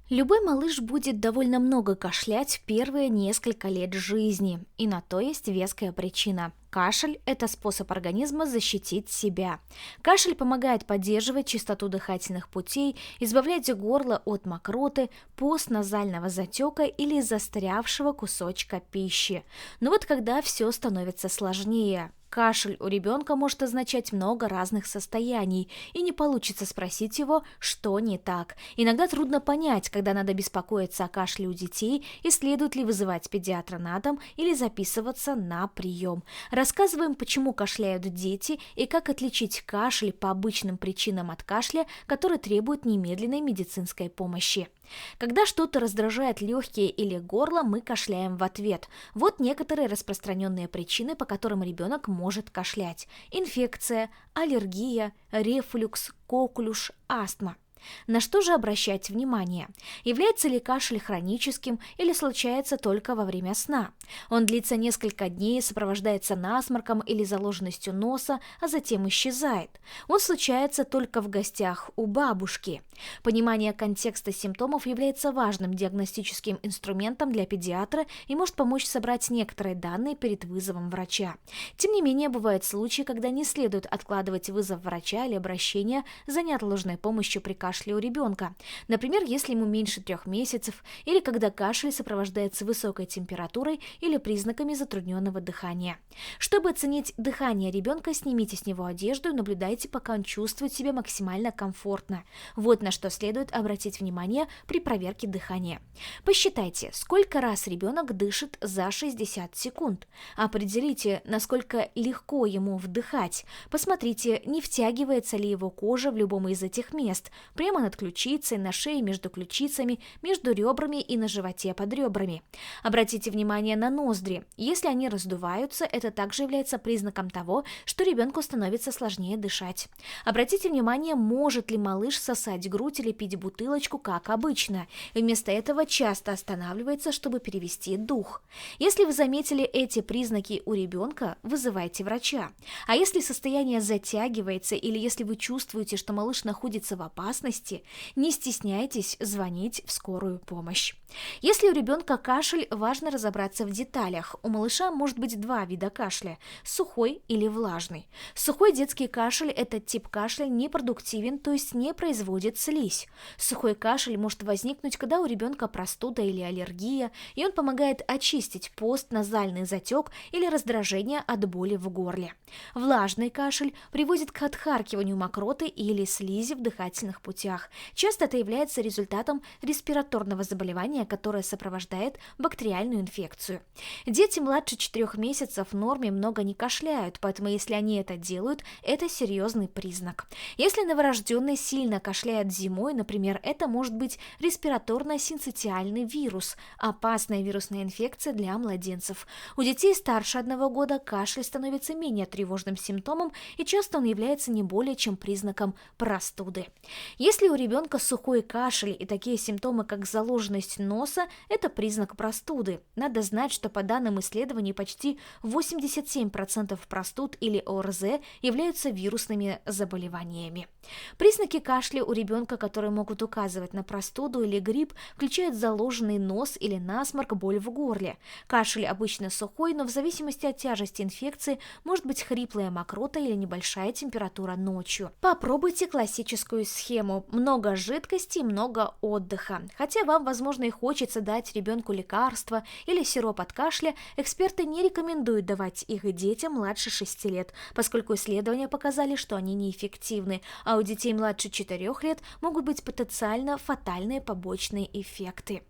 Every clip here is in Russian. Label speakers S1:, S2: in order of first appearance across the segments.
S1: Любой малыш будет довольно много кашлять в первые несколько лет жизни, и на то есть веская причина. Кашель– это способ организма защитить себя. Кашель помогает поддерживать чистоту дыхательных путей, избавлять горло от мокроты, постназального затека или застрявшего кусочка пищи. Но вот когда все становится сложнее. Кашель у ребенка может означать много разных состояний, и не получится спросить его, что не так. Иногда трудно понять, когда надо беспокоиться о кашле у детей и следует ли вызывать педиатра на дом или записываться на прием. Рассказываем, почему кашляют дети и как отличить кашель по обычным причинам от кашля, который требует немедленной медицинской помощи. Когда что-то раздражает легкие или горло, мы кашляем в ответ. Вот некоторые распространенные причины, по которым ребенок может кашлять. Инфекция, аллергия, рефлюкс, коклюш, астма. На что же обращать внимание? Является ли кашель хроническим или случается только во время сна? Он длится несколько дней, сопровождается насморком или заложенностью носа, а затем исчезает. Он случается только в гостях у бабушки. Понимание контекста симптомов является важным диагностическим инструментом для педиатра и может помочь собрать некоторые данные перед вызовом врача. Тем не менее, бывают случаи, когда не следует откладывать вызов врача или обращение за неотложной помощью при кашле у ребенка. Например, если ему меньше 3 месяцев, или когда кашель сопровождается высокой температурой или признаками затрудненного дыхания. Чтобы оценить дыхание ребенка, снимите с него одежду и наблюдайте, пока он чувствует себя максимально комфортно. Вот на что следует обратить внимание при проверке дыхания. Посчитайте, сколько раз ребенок дышит за 60 секунд. Определите, насколько легко ему вдыхать. Посмотрите, не втягивается ли его кожа в любом из этих мест, прямо над ключицей, на шее, между ключицами, между ребрами и на животе под ребрами. Обратите внимание на ноздри. Если они раздуваются, это также является признаком того, что ребенку становится сложнее дышать. Обратите внимание, может ли малыш сосать грудь или пить бутылочку, как обычно. Вместо этого часто останавливается, чтобы перевести дух. Если вы заметили эти признаки у ребенка, вызывайте врача. А если состояние затягивается или если вы чувствуете, что малыш находится в опасности, не стесняйтесь звонить в скорую помощь. Если у ребенка кашель, важно разобраться в деталях. У малыша может быть 2 вида кашля – сухой или влажный. Сухой детский кашель – этот тип кашля непродуктивен, то есть не производит слизь. Сухой кашель может возникнуть, когда у ребенка простуда или аллергия, и он помогает очистить постназальный затек или раздражение от боли в горле. Влажный кашель приводит к отхаркиванию мокроты или слизи в дыхательных путях. Часто это является результатом респираторного заболевания, которое сопровождает бактериальную инфекцию. Дети младше 4 месяцев в норме много не кашляют, поэтому если они это делают, это серьезный признак. Если новорожденный сильно кашляет зимой, например, это может быть респираторно-синцитиальный вирус, опасная вирусная инфекция для младенцев. У детей старше 1 года кашель становится менее тревожным симптомом, и часто он является не более чем признаком простуды. Если у ребенка сухой кашель и такие симптомы, как заложенность носа, это признак простуды. Надо знать, что по данным исследований почти 87% простуд или ОРЗ являются вирусными заболеваниями. Признаки кашля у ребенка, которые могут указывать на простуду или грипп, включают заложенный нос или насморк, боль в горле. Кашель обычно сухой, но в зависимости от тяжести инфекции может быть хриплая мокрота или небольшая температура ночью. Попробуйте классическую схему: много жидкости и много отдыха. Хотя вам, возможно, и хочется дать ребенку лекарства или сироп от кашля, эксперты не рекомендуют давать их детям младше 6 лет, поскольку исследования показали, что они неэффективны, а у детей младше 4 лет могут быть потенциально фатальные побочные эффекты.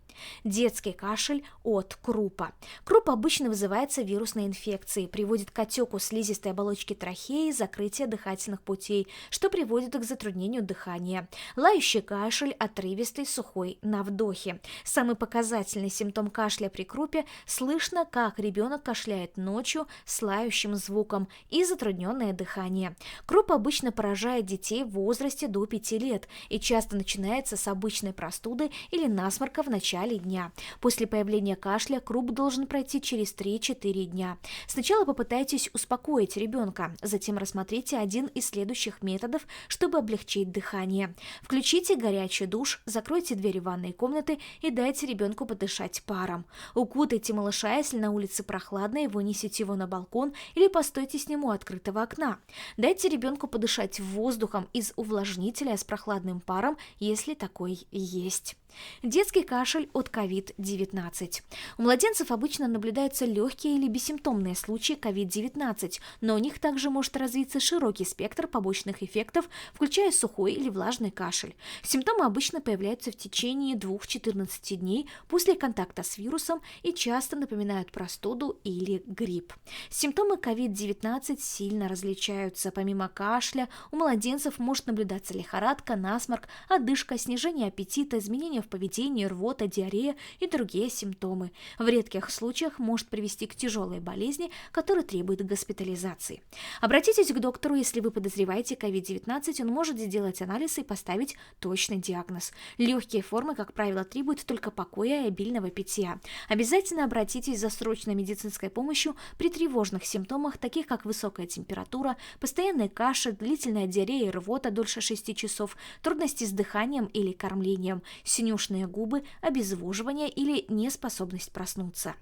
S1: Детский кашель от крупа. Круп обычно вызывается вирусной инфекцией, приводит к отеку слизистой оболочки трахеи, закрытию дыхательных путей, что приводит к затруднению дыхания. Лающий кашель, отрывистый, сухой на вдохе. Самый показательный симптом кашля при крупе – слышно, как ребенок кашляет ночью с лающим звуком и затрудненное дыхание. Круп обычно поражает детей в возрасте до 5 лет и часто начинается с обычной простуды или насморка в начале начале дня. После появления кашля круг должен пройти через 3-4 дня. Сначала попытайтесь успокоить ребенка, затем рассмотрите один из следующих методов, чтобы облегчить дыхание. Включите горячий душ, закройте двери ванной комнаты и дайте ребенку подышать паром. Укутайте малыша, если на улице прохладно, и вынесите его на балкон или постойте с ним у открытого окна. Дайте ребенку подышать воздухом из увлажнителя с прохладным паром, если такой есть. Детский кашель от COVID-19. У младенцев обычно наблюдаются легкие или бессимптомные случаи COVID-19, но у них также может развиться широкий спектр побочных эффектов, включая сухой или влажный кашель. Симптомы обычно появляются в течение 2-14 дней после контакта с вирусом и часто напоминают простуду или грипп. Симптомы COVID-19 сильно различаются. Помимо кашля, у младенцев может наблюдаться лихорадка, насморк, одышка, снижение аппетита, изменения в поведении, рвота, диарея и другие симптомы. В редких случаях может привести к тяжелой болезни, которая требует госпитализации. Обратитесь к доктору, если вы подозреваете COVID-19, он может сделать анализ и поставить точный диагноз. Легкие формы, как правило, требуют только покоя и обильного питья. Обязательно обратитесь за срочной медицинской помощью при тревожных симптомах, таких как высокая температура, постоянный кашель, длительная диарея и рвота дольше 6 часов, трудности с дыханием или кормлением, синюшные губы, обезвоживание или неспособность проснуться.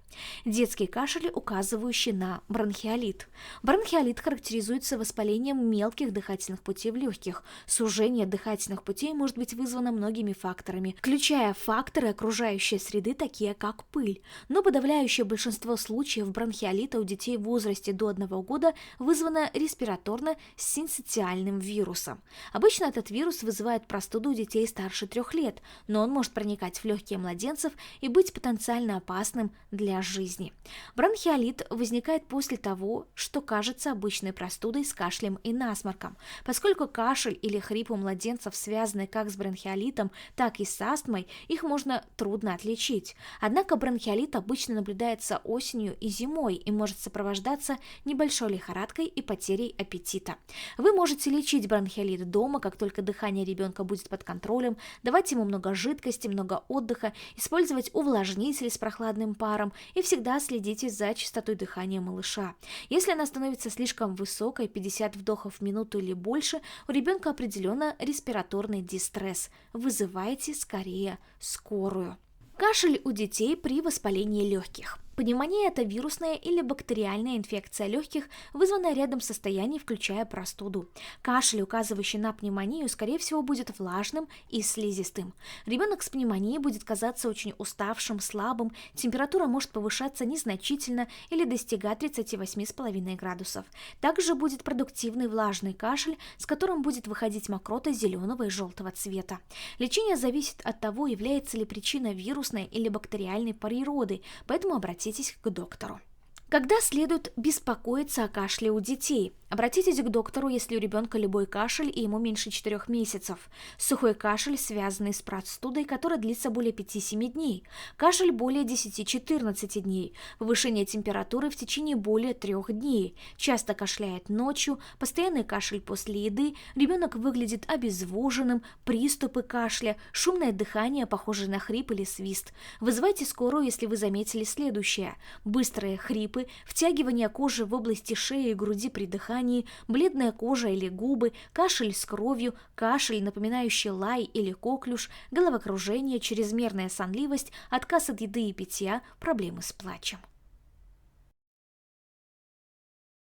S1: Детский кашель, указывающий на бронхиолит. Бронхиолит характеризуется воспалением мелких дыхательных путей в легких. Сужение дыхательных путей может быть вызвано многими факторами, включая факторы окружающей среды, такие как пыль. Но подавляющее большинство случаев бронхиолита у детей в возрасте до 1 года вызвано респираторно-синцитиальным вирусом. Обычно этот вирус вызывает простуду у детей старше 3 лет, но он может проникать в легкие младенцев и быть потенциально опасным для жизни. Бронхиолит возникает после того, что кажется обычной простудой с кашлем и насморком. Поскольку кашель или хрип у младенцев связаны как с бронхиолитом, так и с астмой, их можно трудно отличить. Однако бронхиолит обычно наблюдается осенью и зимой и может сопровождаться небольшой лихорадкой и потерей аппетита. Вы можете лечить бронхиолит дома, как только дыхание ребенка будет под контролем, давать ему много жидкости, много отдыха, использовать увлажнитель с прохладным паром и всегда следите за частотой дыхания малыша. Если она становится слишком высокой, 50 вдохов в минуту или больше, у ребенка определенно респираторный дистресс. Вызывайте скорее скорую. Кашель у детей при воспалении легких. Пневмония – это вирусная или бактериальная инфекция легких, вызванная рядом состояний, включая простуду. Кашель, указывающий на пневмонию, скорее всего, будет влажным и слизистым. Ребенок с пневмонией будет казаться очень уставшим, слабым, температура может повышаться незначительно или достигать 38,5 градусов. Также будет продуктивный влажный кашель, с которым будет выходить мокрота зеленого и желтого цвета. Лечение зависит от того, является ли причина вирусной или бактериальной природы, поэтому обратитесь к доктору. Когда следует беспокоиться о кашле у детей? Обратитесь к доктору, если у ребенка любой кашель и ему меньше 4 месяцев. Сухой кашель, связанный с простудой, которая длится более 5-7 дней. Кашель более 10-14 дней. Повышение температуры в течение более 3 дней. Часто кашляет ночью, постоянный кашель после еды, ребенок выглядит обезвоженным, приступы кашля, шумное дыхание, похожее на хрип или свист. Вызывайте скорую, если вы заметили следующее: быстрые хрипы, втягивание кожи в области шеи и груди при дыхании, бледная кожа или губы, кашель с кровью, кашель, напоминающий лай или коклюш, головокружение, чрезмерная сонливость, отказ от еды и питья, проблемы с плачем.